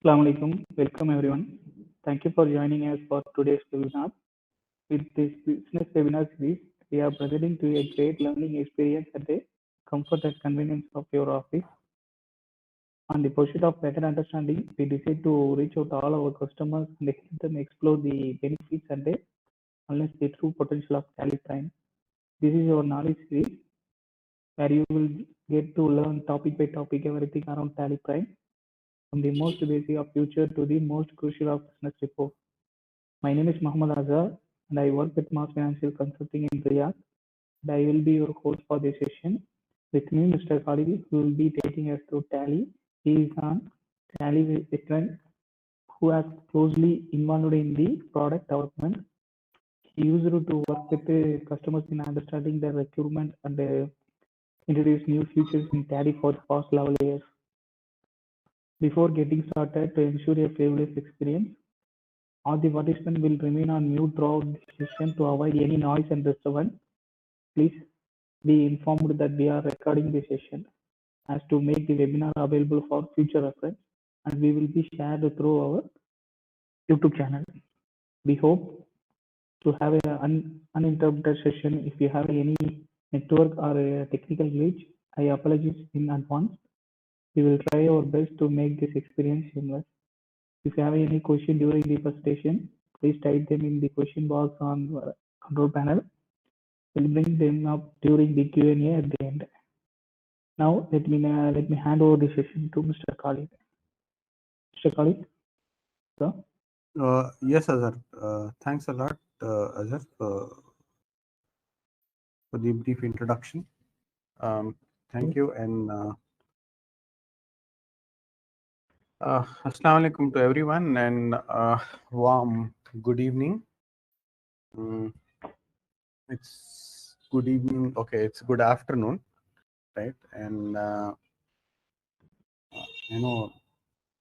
Assalamu alaikum. Welcome everyone. Thank you for joining us for today's webinar. With this business webinar series, we are presenting to you a great learning experience at the comfort and convenience of your office. On the pursuit of better understanding, we decide to reach out to all our customers and help them explore the benefits and unless the true potential of Tally Prime. This is your knowledge series where you will get to learn topic by topic everything around Tally Prime, from the most basic of future to the most crucial of business report. My name is Mohammed Azhar and I work with Mass Financial Consulting in Riyadh. And I will be your host for this session. With me, Mr. Khalid, who will be taking us through Tally. He is an Tally veteran who has closely involved in the product development. He used to work with the customers in understanding their requirement and introduce new features in Tally for the past 11 years. Before getting started, to ensure a flawless experience, all the participants will remain on mute throughout the session to avoid any noise and disturbance. Please be informed that we are recording the session as to make the webinar available for future reference, and we will be shared through our YouTube channel. We hope to have an uninterrupted session. If you have any network or a technical glitch, I apologize in advance. We will try our best to make this experience seamless. If you have any question during the presentation, please type them in the question box on the control panel. We'll bring them up during the Q&A at the end. Now, let me hand over the session to Mr. Khalid. Mr. Khalid? Sir? Yes, Azhar. Thanks a lot, Azhar, for the brief introduction. Thank you, and Assalamu alaikum to everyone, and warm good evening. It's good evening. Okay, it's good afternoon, right? And you know,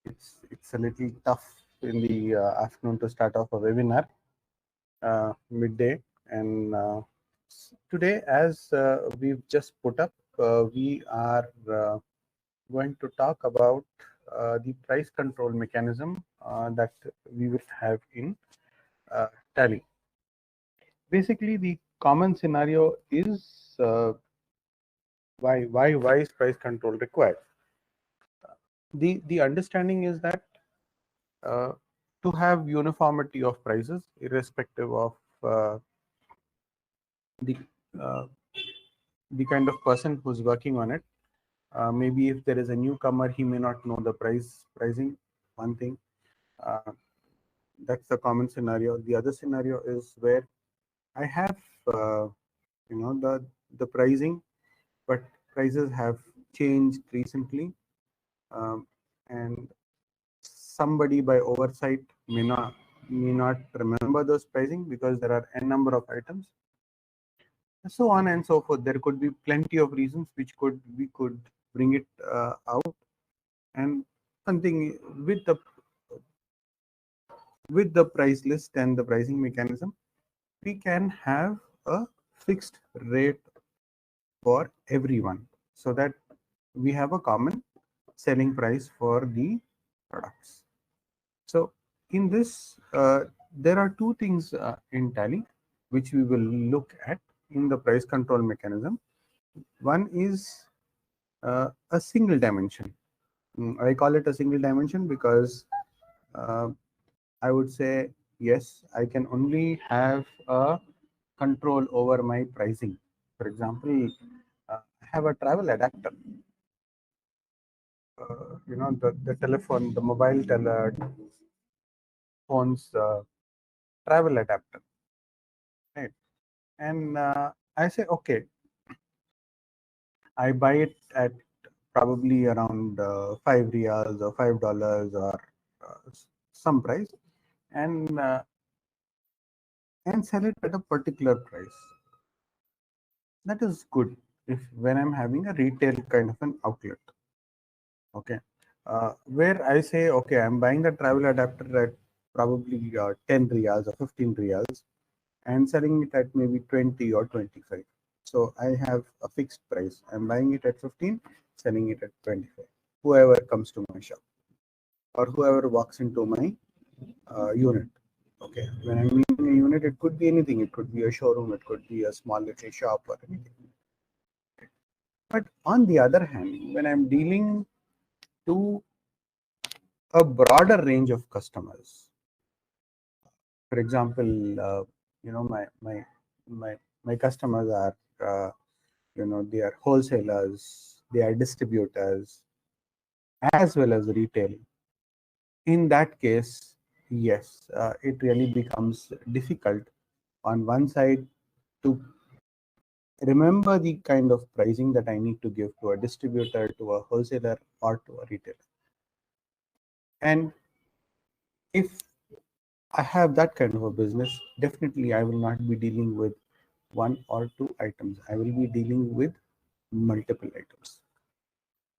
it's a little tough in the afternoon to start off a webinar midday. And today, as we've just put up, we are going to talk about the price control mechanism that we will have in Tally. Basically, the common scenario is why is price control required? The understanding is that to have uniformity of prices, irrespective of the kind of person who's working on it. Maybe if there is a newcomer, he may not know the pricing. One thing, that's the common scenario. The other scenario is where I have the pricing, but prices have changed recently, and somebody by oversight may not remember those pricing because there are a number of items, so on and so forth. There could be plenty of reasons which we could bring it out, and something with the price list and the pricing mechanism, we can have a fixed rate for everyone, so that we have a common selling price for the products. So in this, there are two things in Tally which we will look at in the price control mechanism. One is a single dimension. I call it a single dimension because I would say, yes, I can only have a control over my pricing. For example, I have a travel adapter. The telephone, the mobile phone's travel adapter, right? And I say, okay, I buy it at probably around 5 riyals or $5 or some price, and sell it at a particular price. That is good when I'm having a retail kind of an outlet. Okay, where I say, okay, I'm buying the travel adapter at probably 10 riyals or 15 riyals and selling it at maybe 20 or 25. So I have a fixed price. I'm buying it at 15, selling it at 25. Whoever comes to my shop. or whoever walks into my unit. Okay, when I mean a unit, it could be anything. It could be a showroom, it could be a small little shop or anything. But on the other hand, when I'm dealing to a broader range of customers, for example, my customers are they are wholesalers, they are distributors, as well as retail. In that case, yes, it really becomes difficult on one side to remember the kind of pricing that I need to give to a distributor, to a wholesaler, or to a retailer. And if I have that kind of a business, definitely I will not be dealing with one or two items. I will be dealing with multiple items.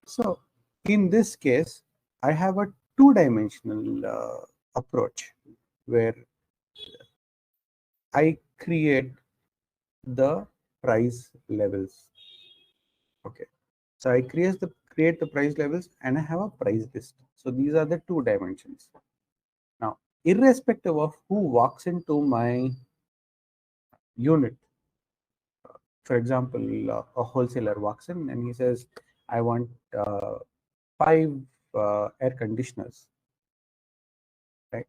So in this case, I have a two-dimensional approach where I create the price levels. Okay, so I create the price levels and I have a price list. So these are the two dimensions. Now, irrespective of who walks into my unit, for example, a wholesaler walks in and he says, I want 5 air conditioners, right?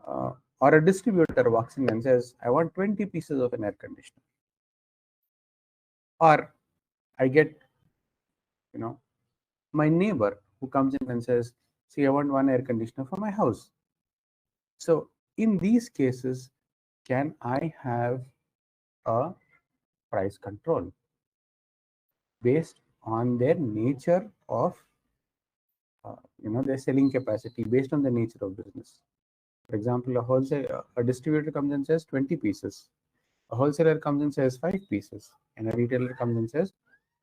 Or a distributor walks in and says, I want 20 pieces of an air conditioner. Or I get, my neighbor who comes in and says, see, I want one air conditioner for my house. So in these cases, can I have a price control based on their nature of, their selling capacity, based on the nature of business? For example, a distributor comes and says 20 pieces. A wholesaler comes and says 5 pieces, and a retailer comes and says,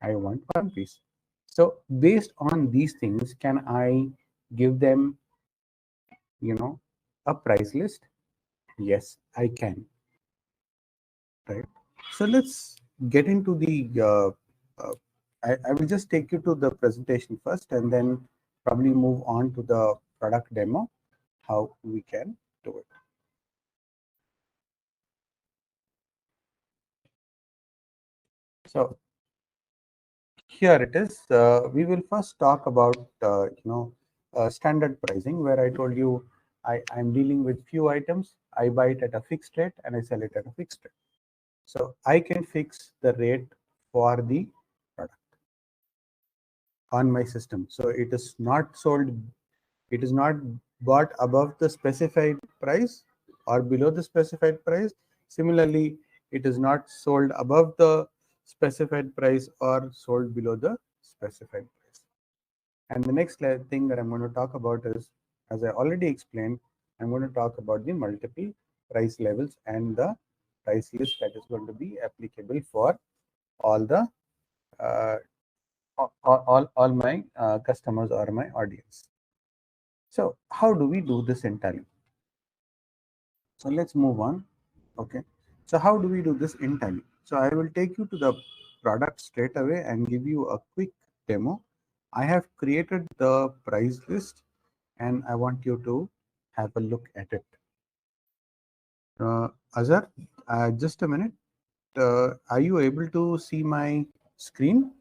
I want 1 piece. So based on these things, can I give them, a price list? Yes, I can. Right. So let's get into the. I will just take you to the presentation first, and then probably move on to the product demo, how we can do it. So here it is. We will first talk about standard pricing, where I told you I'm dealing with few items. I buy it at a fixed rate and I sell it at a fixed rate. So I can fix the rate for the product on my system. So it is not sold, it is not bought above the specified price or below the specified price. Similarly, it is not sold above the specified price or sold below the specified price. And the next thing that I'm going to talk about is, as I already explained, I'm going to talk about the multiple price levels and the price list that is going to be applicable for all the all my customers or my audience. So how do we do this in Tally? So let's move on. Okay. So how do we do this in Tally? So I will take you to the product straight away and give you a quick demo. I have created the price list and I want you to have a look at it. Azhar, just a minute. Are you able to see my screen?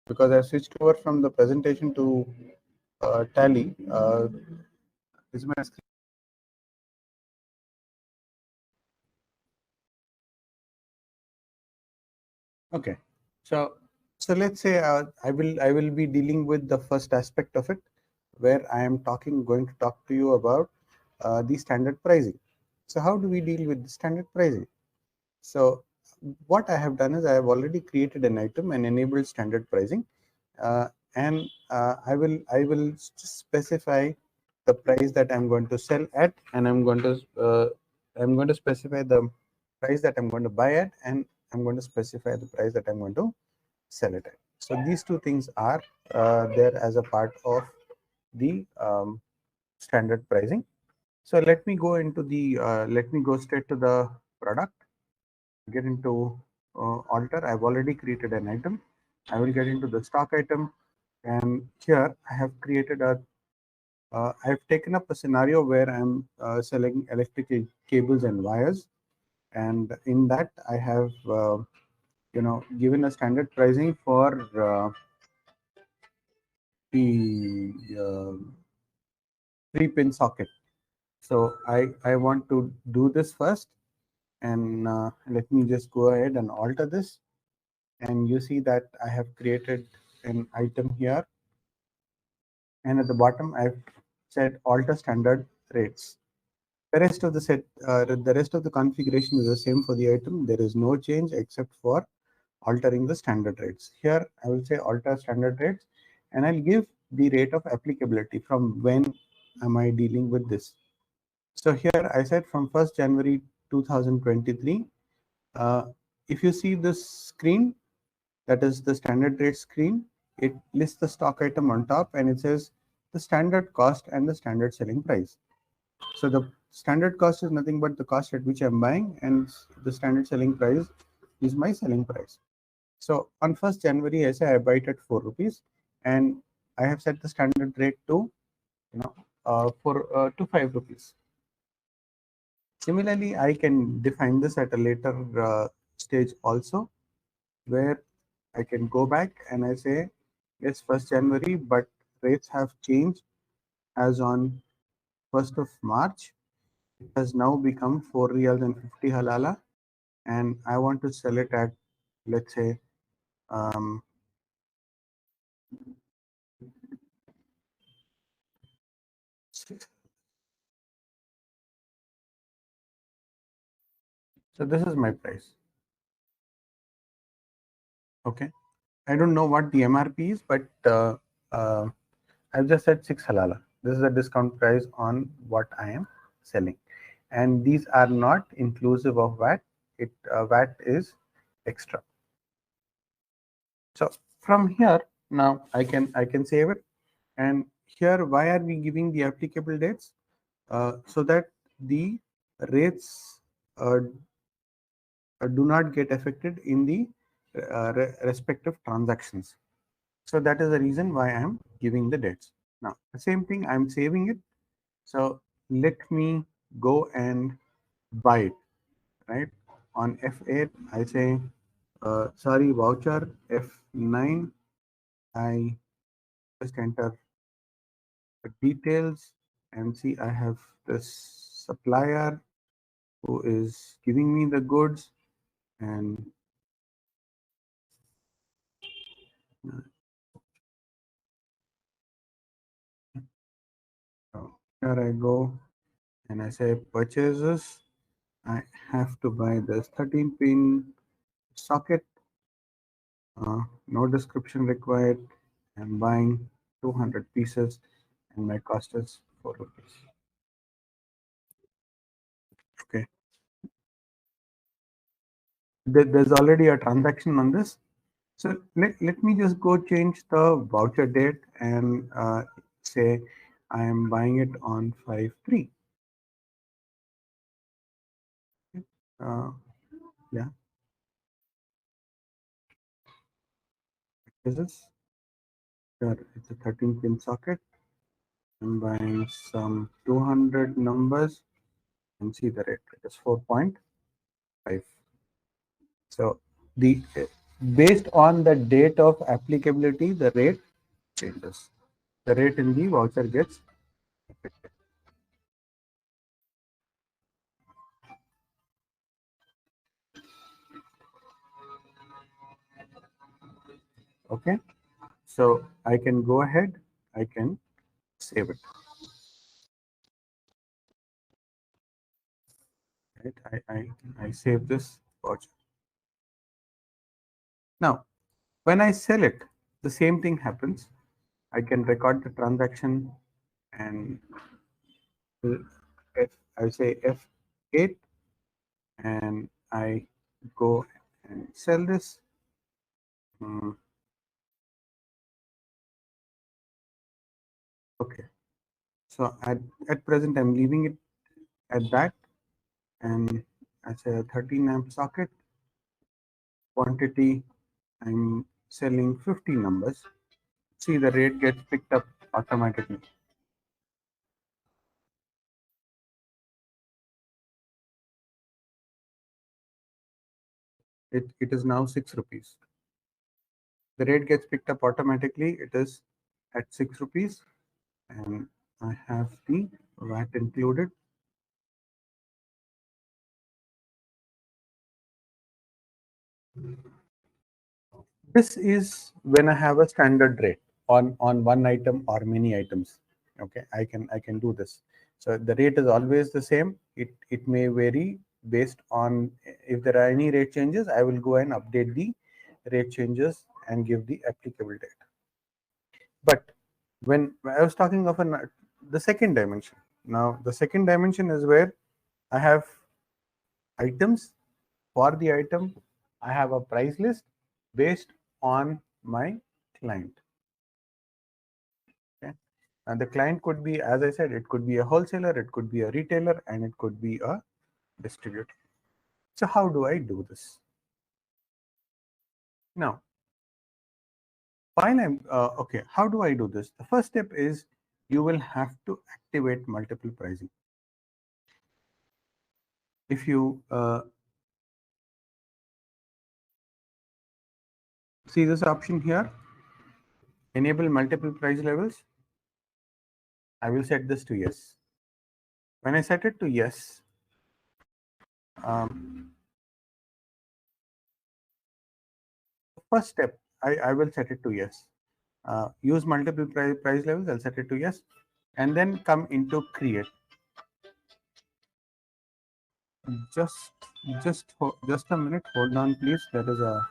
Because I switched over from the presentation to Tally. Is my screen? Okay. So let's say I will be dealing with the first aspect of it, where I am going to talk to you about the standard pricing. So how do we deal with the standard pricing? So what I have done is I have already created an item and enabled standard pricing, and I will just specify the price that I'm going to sell at, and I'm going to specify the price that I'm going to buy at, and I'm going to specify the price that I'm going to sell it at. So these two things are there as a part of the standard pricing. So let me go into the let me go straight to the product, get into alter. I've already created an item. I will get into the stock item, and here I have created a I've taken up a scenario where I'm selling electrical cables and wires, and in that I have given a standard pricing for the 3-pin socket. So I want to do this first, and let me just go ahead and alter this, and you see that I have created an item here, and at the bottom I've said alter standard rates. The rest of the rest of the configuration is the same for the item. There is no change except for altering the standard rates. Here I will say alter standard rates, and I'll give the rate of applicability. From when am I dealing with this? So here I said from 1st January 2023. If you see this screen, that is the standard rate screen, it lists the stock item on top, and it says the standard cost and the standard selling price. So the standard cost is nothing but the cost at which I'm buying, and the standard selling price is my selling price. So on 1st January, I say I buy it at 4 rupees, and I have set the standard rate to to 5 rupees. Similarly, I can define this at a later stage also, where I can go back and I say, yes, 1st January, but rates have changed as on 1st of March. It has now become 4 riyals and 50 halala, and I want to sell it at, let's say, so this is my price. Okay. I don't know what the MRP is, but I've just said 6 halala. This is the discount price on what I am selling, and these are not inclusive of VAT. VAT is extra. So from here now I can save it, and here why are we giving the applicable dates? So that the rates do not get affected in the respective transactions. So that is the reason why I'm giving the dates. Now the same thing, I'm saving it. So let me go and buy it, right? On F8, I say, sorry, voucher. F9, I just enter the details and see I have this supplier who is giving me the goods, and here I go and I say purchases. I have to buy this 13-pin socket. No description required. I'm buying 200 pieces, and my cost is 4 rupees. Okay. There's already a transaction on this. So let me just go change the voucher date and say I am buying it on 5/3. Yeah. This is here. It's a 13-pin socket. I'm buying some 200 numbers, and see the rate. It is 4.5. So the based on the date of applicability, the rate changes. The rate in the voucher gets affected. Okay. So I can go ahead. I can save it. Right. I save this voucher. Now, when I sell it, the same thing happens. I can record the transaction, and I say F8, and I go and sell this. Okay. So at present, I'm leaving it at that, and I say a 13 amp socket. quantity, I'm selling 50 numbers. See, the rate gets picked up automatically. It is now 6 rupees. The rate gets picked up automatically. It is at 6 rupees, and I have the VAT included. This is when I have a standard rate on one item or many items. Okay, I can do this. So the rate is always the same. It may vary based on if there are any rate changes. I will go and update the rate changes and give the applicable date. But when I was talking of the second dimension, now the second dimension is where I have items. For the item, I have a price list based on my client. Okay, and the client could be, as I said, it could be a wholesaler, it could be a retailer, and it could be a distributor. So how do I do this? Now, while I'm okay, how do I do this? The first step is you will have to activate multiple pricing. If you see this option here, enable multiple price levels, I will set this to yes. When I set it to yes, first step, I will set it to yes. Use multiple price levels, I'll set it to yes, and then come into create. Just a minute, hold on please. There is a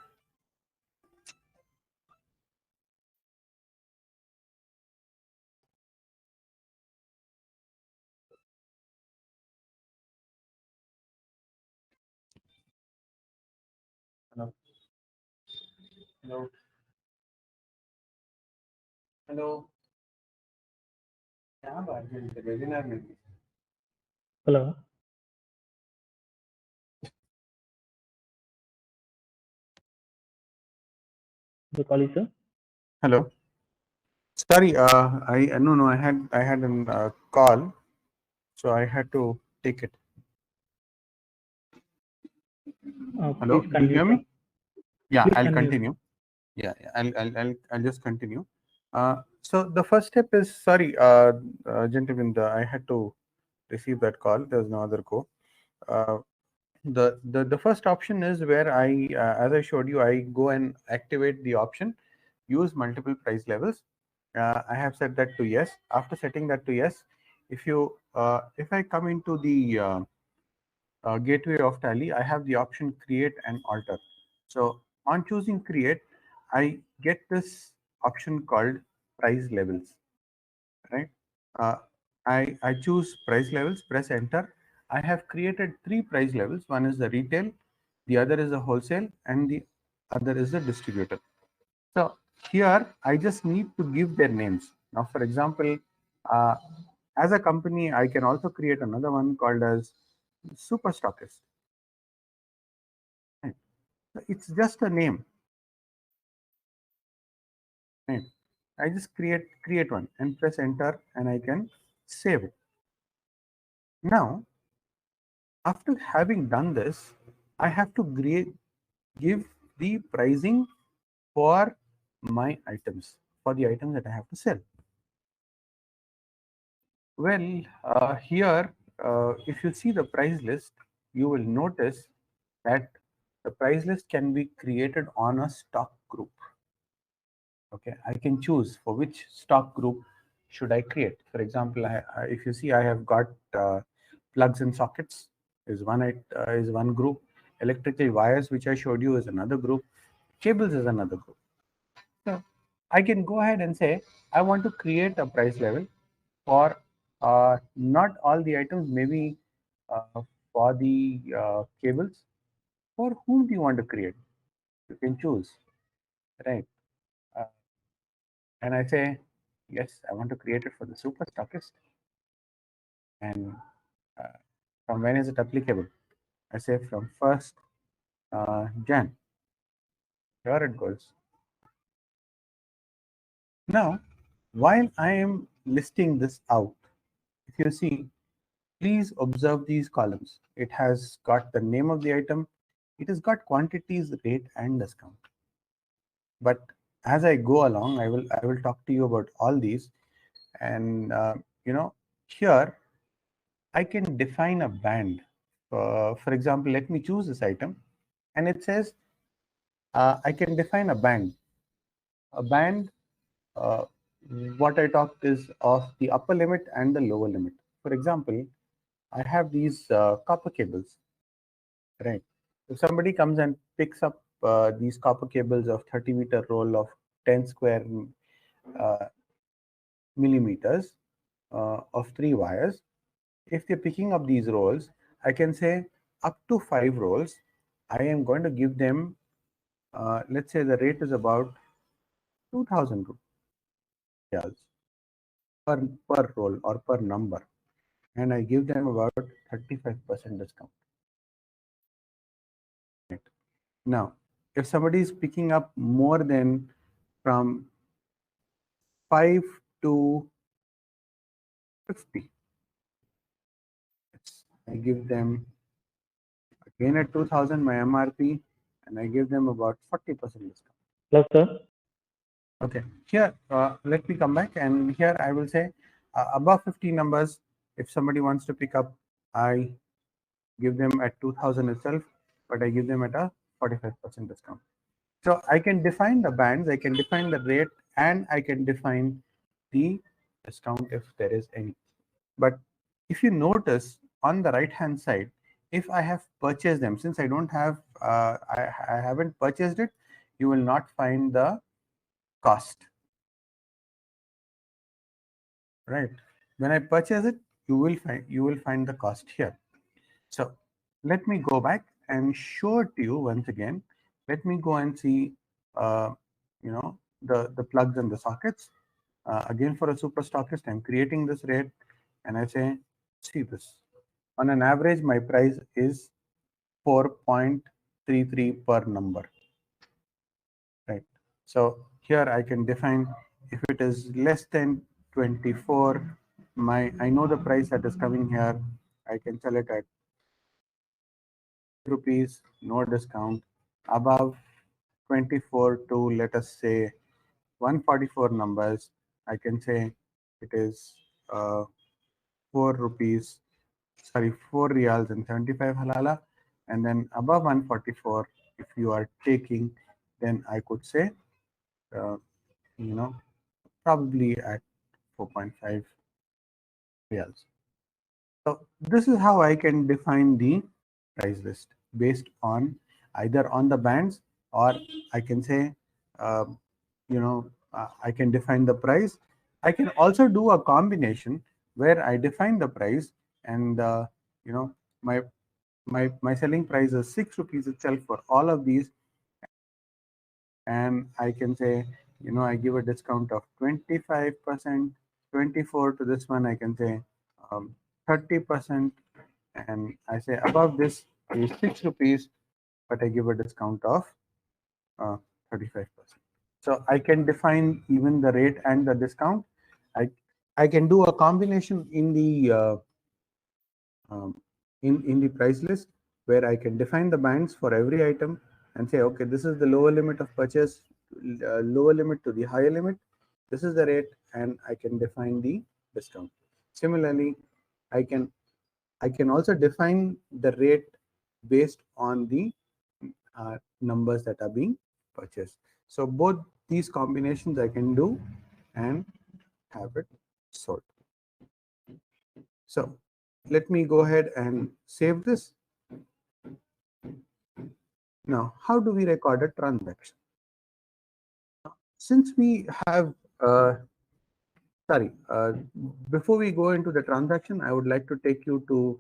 hello. Hello. Hello. क्या बात है webinar में Hello. The call is sir. Hello. Sorry, I no, I had a call, so I had to take it. Hello, Please do you hear continue, sir. me? Yeah, Please I'll continue. continue. Yeah, I'll just continue. So the first step is, sorry, gentlemen, I had to receive that call. There's no other go. The first option is where as I showed you, I go and activate the option, use multiple price levels. I have set that to yes. After setting that to yes, if I come into the gateway of Tally, I have the option create and alter. So on choosing create, I get this option called price levels, right? Uh, I choose price levels, press enter. I have created 3 price levels. One is the retail, the other is the wholesale, and the other is the distributor. So here I just need to give their names. Now, for example, uh, as a company, I can also create another one called as super stockist. Right? So it's just a name. Right? I just create one and press enter, and I can save it. Now, after having done this, I have to give the pricing for my items, for the items that I have to sell. Well, here, if you see the price list, you will notice that the price list can be created on a stock group. Okay, I can choose for which stock group should I create. For example, if you see, I have got plugs and sockets is one group. Electrical wires, which I showed you, is another group. Cables is another group. So I can go ahead and say I want to create a price level for not all the items, maybe for the cables. For whom do you want to create? You can choose, right? Uh, and I say, yes, I want to create it for the super stockist. And from when is it applicable? I say from 1st Jan. Here it goes. Now, while I am listing this out, if you see, please observe these columns. It has got the name of the item, it has got quantities, rate, and discount. But as I go along, I will talk to you about all these. And here I can define a band. For example, let me choose this item, and it says I can define a band. A band, uh, what I talked is of the upper limit and the lower limit. For example, I have these copper cables, right? If somebody comes and picks up these copper cables of 30-meter roll of 10 square uh, millimeters of 3 wires, if they're picking up these rolls, I can say up to 5 rolls, I am going to give them, let's say the rate is about 2000 rupees per roll or per number, and I give them about 35% discount. Right. Now, if somebody is picking up more than from 5 to 50, I give them again at 2000 my MRP, and I give them about 40% discount. Hello, sir. Okay, here let me come back, and here I will say above 50 numbers, if somebody wants to pick up, I give them at 2000 itself, but I give them at a 45% discount. So I can define the bands, I can define the rate, and I can define the discount if there is any. But if you notice on the right hand side, if I have purchased them, since I don't have, I haven't purchased it, you will not find the cost. Right, when I purchase it, you will find the cost here. So let me go back and show it to you once again. Let me go and see the plugs and the sockets. Again, for a super stockist, I'm creating this rate, and I say, see this, on an average my price is 4.33 per number, right? So here I can define, if it is less than 24, I know the price that is coming here, I can sell it at rupees, no discount. Above 24 to, let us say, 144 numbers, I can say it is 4 rupees, sorry, 4 riyals and 75 halala. And then above 144, if you are taking, then I could say, uh, probably at 4.5 riyals. So this is how I can define the price list based on either on the bands, or I can say, I can define the price. I can also do a combination where I define the price, and my my selling price is 6 rupees itself for all of these, and I can say, I give a discount of 25%, 24 to this one, I can say 30%, and I say above this is 6 rupees, but I give a discount of 35%. So I can define even the rate and the discount. I can do a combination in the in the price list, where I can define the bands for every item and say, okay, this is the lower limit of purchase, lower limit to the higher limit, this is the rate, and I can define the discount. Similarly, I can also define the rate based on the numbers that are being purchased. So both these combinations I can do and have it sold. So let me go ahead and save this. Now, how do we record a transaction? Since we have, before we go into the transaction, I would like to take you to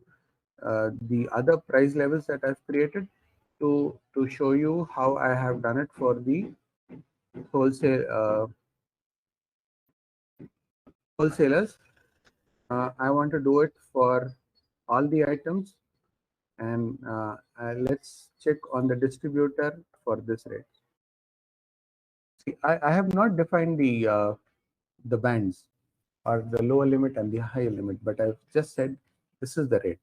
the other price levels that I've created to show you how I have done it for the wholesalers. I want to do it for all the items, and let's check on the distributor for this rate. See, I have not defined the bands or the lower limit and the higher limit, but I've just said this is the rate.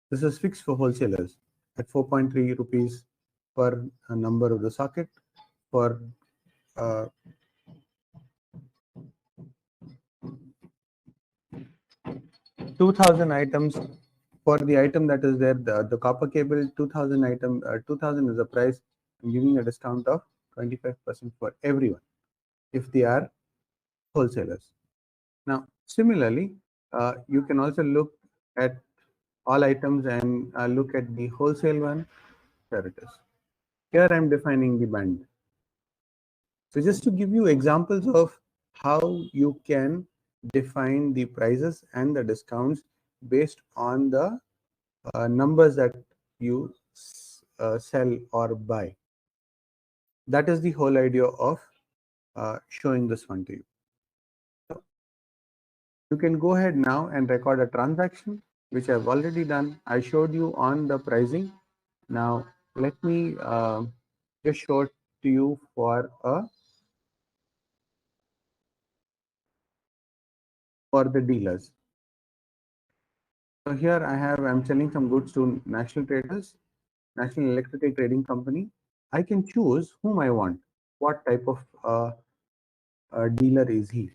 This is fixed for wholesalers at 4.3 rupees per number of the socket for uh, 2000 items. For the item that is there, the copper cable 2000 item, 2000 is the price. I'm giving a discount of 25% for everyone if they are wholesalers. Now, similarly, you can also look at all items and look at the wholesale one. There it is. Here I'm defining the band. So just to give you examples of how you can define the prices and the discounts based on the numbers that you sell or buy. That is the whole idea of showing this one to you. So you can go ahead now and record a transaction, which I've already done. I showed you on the pricing. Now let me just show it to you for the dealers. So here I'm selling some goods to National Traders, National Electrical Trading Company. I can choose whom I want, what type of dealer is he.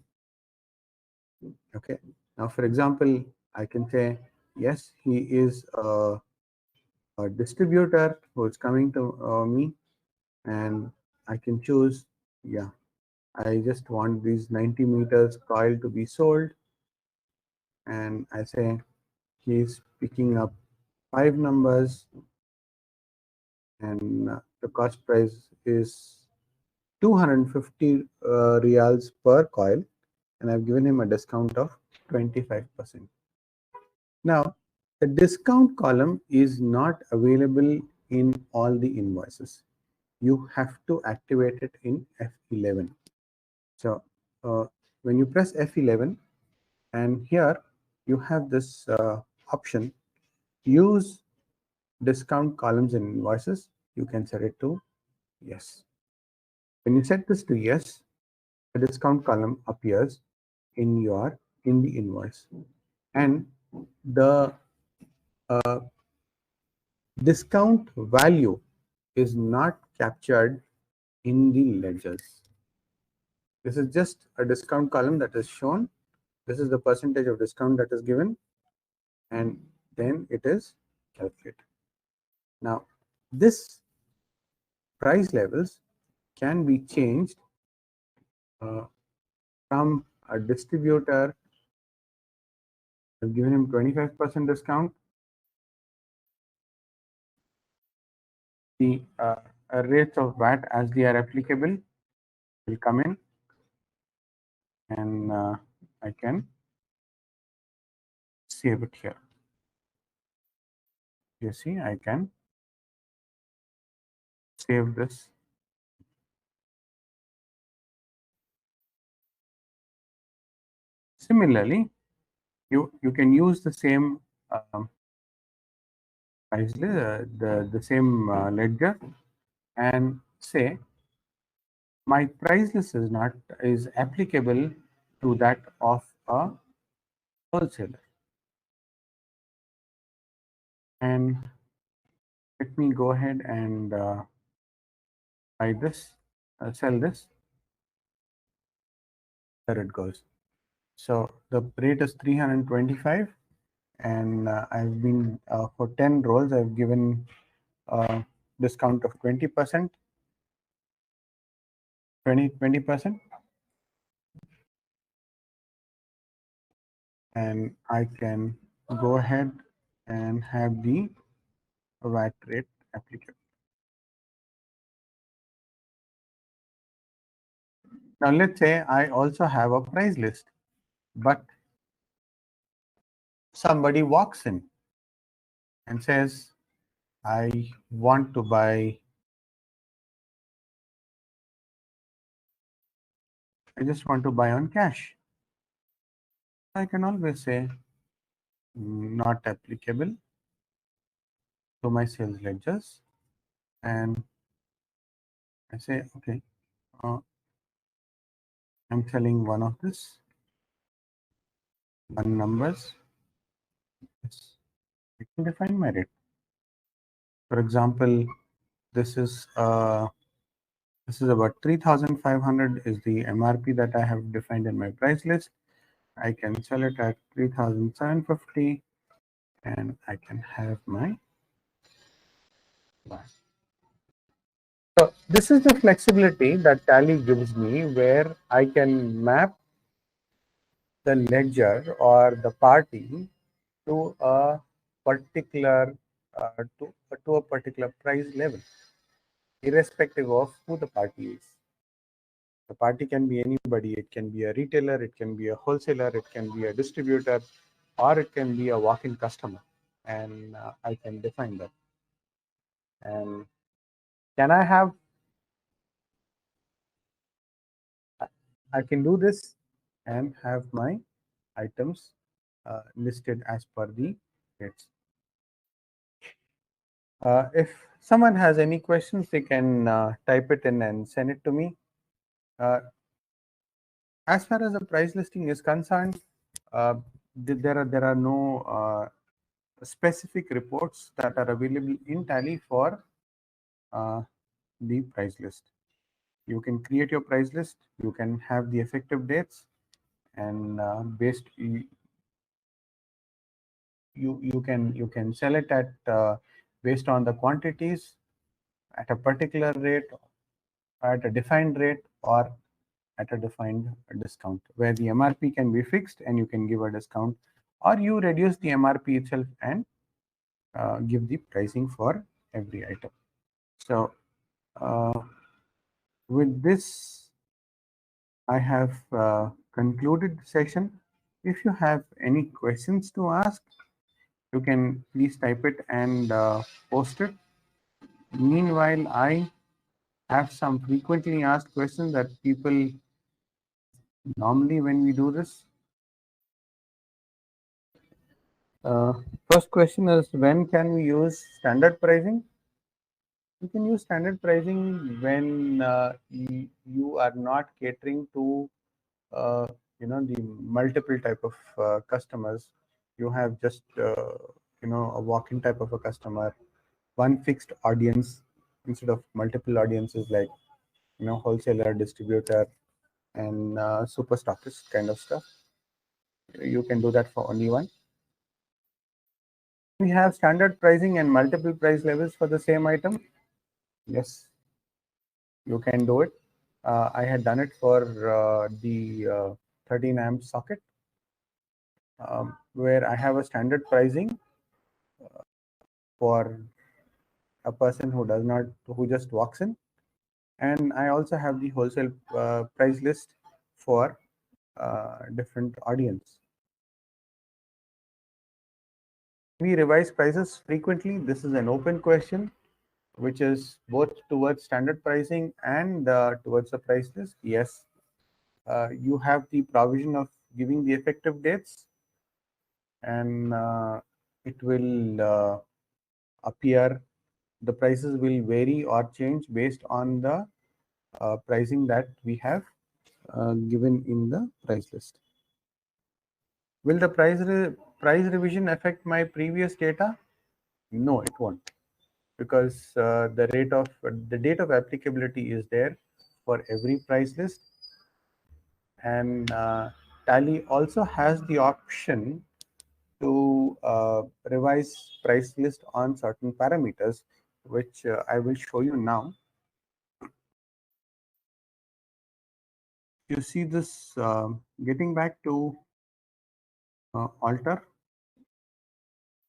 Okay. Now, for example, I can say, yes, he is a distributor who is coming to me, and I can choose, yeah, I just want these 90 meters coil to be sold. And I say he's picking up 5 numbers, and the cost price is 250 reals per coil, and I've given him a discount of 25%. Now, the discount column is not available in all the invoices. You have to activate it in F11. So when you press F11, and here you have this option, use discount columns in invoices, you can set it to yes. When you set this to yes, the discount column appears in the invoice, and the discount value is not captured in the ledgers. This is just a discount column that is shown. This is the percentage of discount that is given, and then it is calculated. Now, this price levels can be changed from a distributor. I've given him 25% discount. The rates of VAT as they are applicable will come in, and I can save it here. You see, I can save this. Similarly, you can use the same price the same ledger and say my price list is applicable to that of a wholesaler. And let me go ahead and buy this, sell this. There it goes. So the rate is 325, and I've been for 10 rolls I've given a discount of 20%. 20%, and I can go ahead and have the VAT rate applicable. Now let's say I also have a price list, but somebody walks in and says, I want to buy, I just want to buy on cash. I can always say not applicable to my sales ledgers, and I say, okay, I'm selling one of this, one numbers. Yes, I can define my rate. For example, this is about 3,500 is the MRP that I have defined in my price list. I can sell it at 3,750 and I can have my buy. So this is the flexibility that Tally gives me, where I can map the ledger or the party to a particular to a particular price level, irrespective of who the party is. The party can be anybody. It can be a retailer, it can be a wholesaler, it can be a distributor, or it can be a walk-in customer. And I can define that. And can I have, I can do this and have my items listed as per the rates. If someone has any questions, they can type it in and send it to me. As far as the price listing is concerned, there are no specific reports that are available in Tally for the price list. You can create your price list. You can have the effective dates, and you can sell it at based on the quantities at a particular rate, at a defined rate, or at a defined discount, where the MRP can be fixed and you can give a discount, or you reduce the MRP itself and give the pricing for every item. So with this, I have concluded the session. If you have any questions to ask, you can please type it and post it. Meanwhile, I have some frequently asked questions that people normally when we do this. First question is, when can we use standard pricing? You can use standard pricing when you are not catering to the multiple type of customers. You have just a walk-in type of a customer, one fixed audience instead of multiple audiences, like wholesaler, distributor, and super stockist kind of stuff. You can do that for only one. We have standard pricing and multiple price levels for the same item. Yes, you can do it. I had done it for the 13 amp socket, where I have a standard pricing for a person who just walks in, and I also have the wholesale price list for different audience. We revise prices frequently. This is an open question, which is both towards standard pricing and towards the price list. Yes, you have the provision of giving the effective dates, and it will appear, the prices will vary or change based on the pricing that we have given in the price list. Will the price revision affect my previous data? No, it won't, because the date of applicability is there for every price list, and Tally also has the option to revise price list on certain parameters, which I will show you now. You see this, getting back to alter,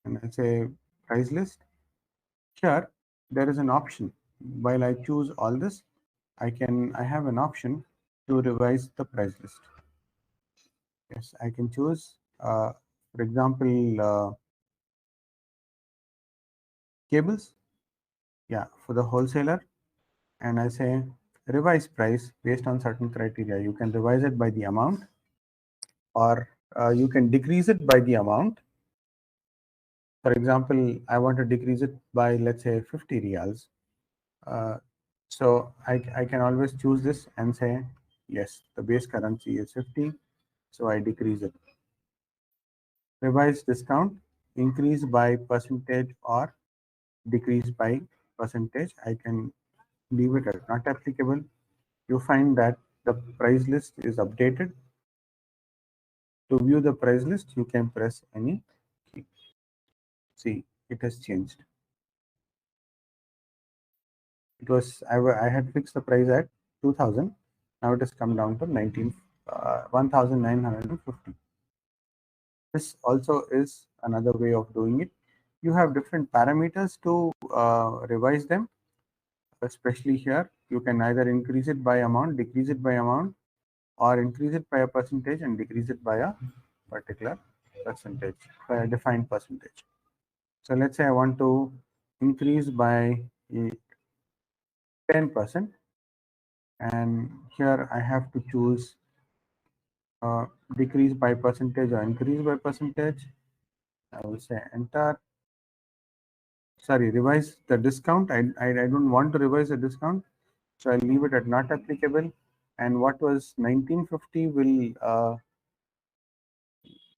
and I say price list. Here, there is an option. While I choose all this, I have an option to revise the price list. Yes, I can choose, for example, cables. Yeah, for the wholesaler, and I say revise price based on certain criteria. You can revise it by the amount, or you can decrease it by the amount. For example, I want to decrease it by, let's say, 50 reals. So I can always choose this and say, yes, the base currency is 50, so I decrease it. Revised discount, increase by percentage or decrease by percentage. I can leave it as not applicable. You find that the price list is updated. To view the price list, you can press any key. See, it has changed. It was I had fixed the price at 2000. Now it has come down to 1950. This also is another way of doing it. You have different parameters to revise them. Especially here, you can either increase it by amount, decrease it by amount, or increase it by a percentage and decrease it by a particular percentage, by a defined percentage. So let's say I want to increase by 10%, and here I have to choose decrease by percentage or increase by percentage. I will say enter. Sorry, revise the discount. I don't want to revise the discount, so I'll leave it at not applicable. And what was 1950 will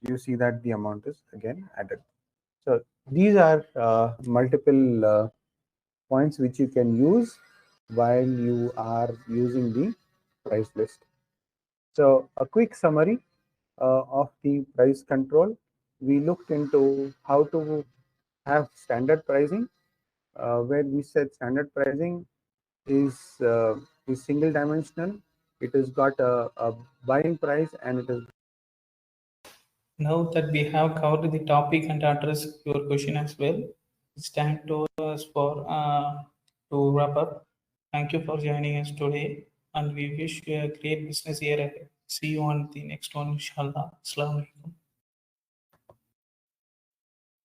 you see that the amount is again added. So these are multiple points which you can use while you are using the price list. So a quick summary of the price control. We looked into how to have standard pricing, where we said standard pricing is single dimensional. It has got a buying price and it is. Now that we have covered the topic and addressed your question as well, it's time to us for to wrap up. Thank you for joining us today, and we wish you a great business year ahead. See you on the next one, inshallah. Assalamu alaikum.